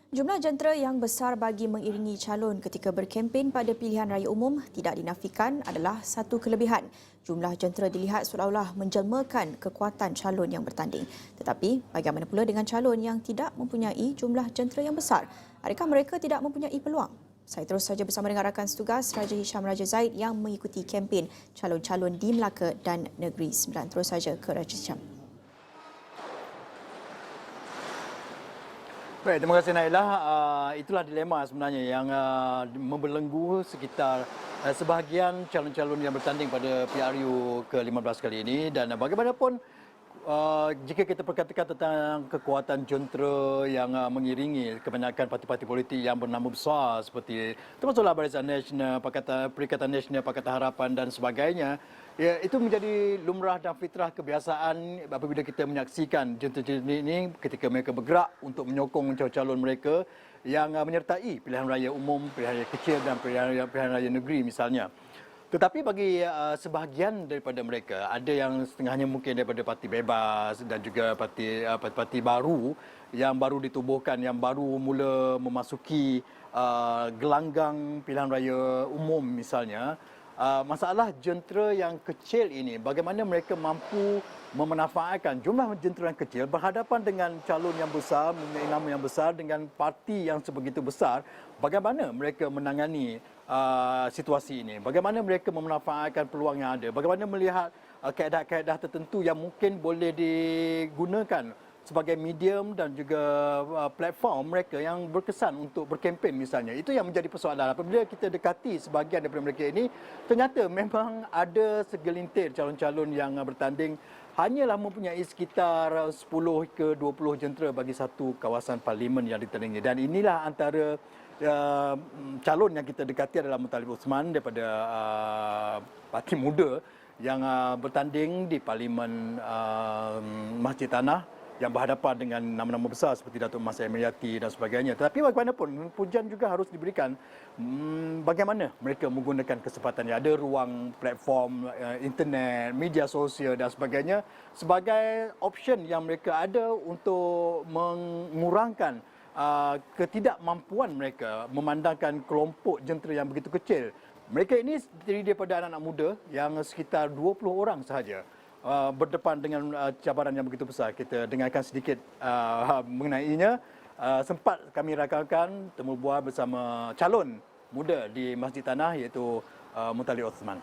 Jumlah jentera yang besar bagi mengiringi calon ketika berkempen pada pilihan raya umum tidak dinafikan adalah satu kelebihan. Jumlah jentera dilihat seolah-olah menjelmakan kekuatan calon yang bertanding. Tetapi bagaimana pula dengan calon yang tidak mempunyai jumlah jentera yang besar? Adakah mereka tidak mempunyai peluang? Saya terus saja bersama dengan rakan setugas Raja Hisham Raja Zaid yang mengikuti kempen calon-calon di Melaka dan Negeri Sembilan. Terus saja ke Raja Hisham. Baik, terima kasih Nailah. Itulah dilema sebenarnya yang membelenggu sekitar sebahagian calon-calon yang bertanding pada PRU ke-15 kali ini. Dan bagaimanapun, jika kita perkatakan tentang kekuatan jentera yang mengiringi kebanyakan parti-parti politik yang bernama besar seperti termasuklah Barisan Nasional, Perikatan Nasional, Pakatan Harapan dan sebagainya, ya, itu menjadi lumrah dan fitrah kebiasaan apabila kita menyaksikan jentera-jentera ini ketika mereka bergerak untuk menyokong calon-calon mereka yang menyertai pilihan raya umum, pilihan raya kecil dan pilihan raya negeri misalnya. Tetapi bagi sebahagian daripada mereka, ada yang setengahnya mungkin daripada parti bebas dan juga parti baru yang baru ditubuhkan, yang baru mula memasuki gelanggang pilihan raya umum misalnya. Masalah jentera yang kecil ini, bagaimana mereka mampu memanfaatkan jumlah jentera yang kecil berhadapan dengan calon yang besar, mempunyai nama yang besar dengan parti yang sebegitu besar, bagaimana mereka menangani situasi ini, bagaimana mereka memanfaatkan peluang yang ada, bagaimana melihat kaedah-kaedah tertentu yang mungkin boleh digunakan sebagai medium dan juga platform mereka yang berkesan untuk berkempen misalnya. Itu yang menjadi persoalan. Apabila kita dekati sebahagian daripada mereka ini, ternyata memang ada segelintir calon-calon yang bertanding hanyalah mempunyai sekitar 10 ke 20 jentera bagi satu kawasan parlimen yang ditandingi. Dan inilah antara calon yang kita dekati adalah Muttalib Osman daripada Parti Muda yang bertanding di Parlimen Masjid Tanah yang berhadapan dengan nama-nama besar seperti Datuk Mas Emil Yati dan sebagainya. Tetapi bagaimanapun, pujian juga harus diberikan bagaimana mereka menggunakan kesempatannya. Ada ruang platform internet, media sosial dan sebagainya sebagai option yang mereka ada untuk mengurangkan ketidakmampuan mereka memandangkan kelompok jentera yang begitu kecil. Mereka ini terdiri daripada anak-anak muda yang sekitar 20 orang sahaja. Berdepan dengan cabaran yang begitu besar. Kita dengarkan sedikit mengenainya. Sempat kami rakamkan temu bual bersama calon muda di Masjid Tanah iaitu Muttalib Osman.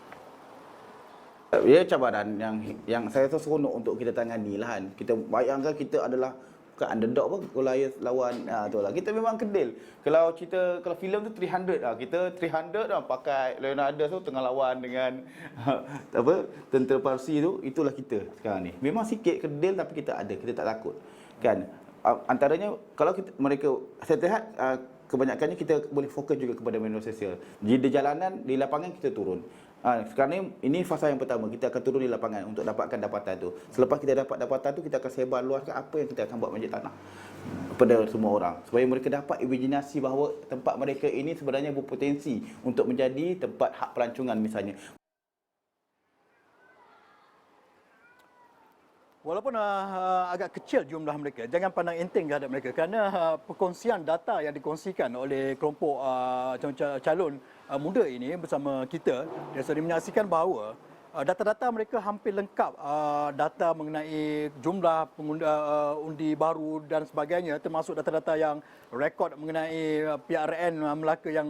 Ya, cabaran yang saya rasa seronok untuk kita tangani lah kan. Kita bayangkan kita adalah bukan underdog pun kalau lawan tu lah. Kita memang kedil. Kalau filem tu 300 kita 300 pakai Leonardo tu tengah lawan dengan tentera Parsi tu, itulah kita sekarang ni. Memang sikit kedil tapi kita ada, kita tak takut. Kan? Antaranya kalau mereka saya lihat kebanyakannya kita boleh fokus juga kepada media sosial. Di jalanan, di lapangan kita turun. Sekarang ini fasa yang pertama, kita akan turun di lapangan untuk dapatkan dapatan tu. Selepas kita dapat dapatan tu, kita akan sebar luaskan apa yang kita akan buat Masjid Tanah kepada semua orang, supaya mereka dapat imajinasi bahawa tempat mereka ini sebenarnya berpotensi untuk menjadi tempat hak pelancongan misalnya. Walaupun agak kecil jumlah mereka, jangan pandang enteng terhadap mereka kerana perkongsian data yang dikongsikan oleh kelompok calon muda ini bersama kita, dia sudah menyaksikan bahawa data-data mereka hampir lengkap, data mengenai jumlah undi baru dan sebagainya, termasuk data-data yang rekod mengenai PRN Melaka yang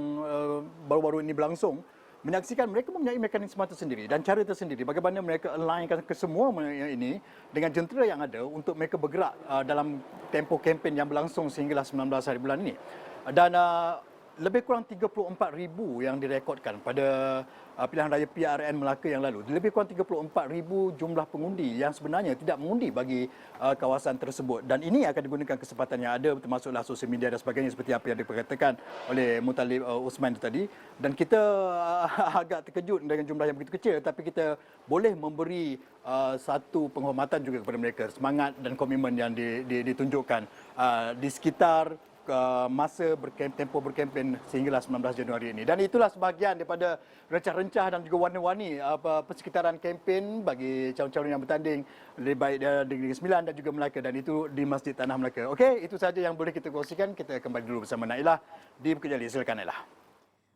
baru-baru ini berlangsung. Menyaksikan mereka mempunyai mekanisme tersendiri dan cara tersendiri bagaimana mereka alignkan ke semua ini dengan jentera yang ada untuk mereka bergerak dalam tempoh kempen yang berlangsung sehinggalah 19 hari bulan ini. Dan lebih kurang 34,000 yang direkodkan pada pilihan raya PRN Melaka yang lalu. Lebih kurang 34,000 jumlah pengundi yang sebenarnya tidak mengundi bagi kawasan tersebut. Dan ini akan digunakan kesempatan yang ada termasuklah sosial media dan sebagainya seperti apa yang diperkatakan oleh Muttalib Osman tadi. Dan kita agak terkejut dengan jumlah yang begitu kecil, tapi kita boleh memberi satu penghormatan juga kepada mereka. Semangat dan komitmen yang ditunjukkan di sekitar masa tempoh berkempen sehinggalah 19 Januari ini. Dan itulah sebahagian daripada rencah-rencah dan juga warna-warni persekitaran kempen bagi calon-calon yang bertanding baik di Negeri Sembilan dan juga Melaka, dan itu di Masjid Tanah Melaka. Okey, itu saja yang boleh kita kongsikan. Kita kembali dulu bersama Nailah di Bukit Jalil. Silakan Nailah.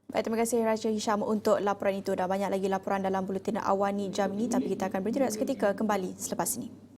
Baik, terima kasih Raja Hisham untuk laporan itu. Dah banyak lagi laporan dalam Buletin Awani jam ini, tapi kita akan berhenti seketika, kembali selepas ini.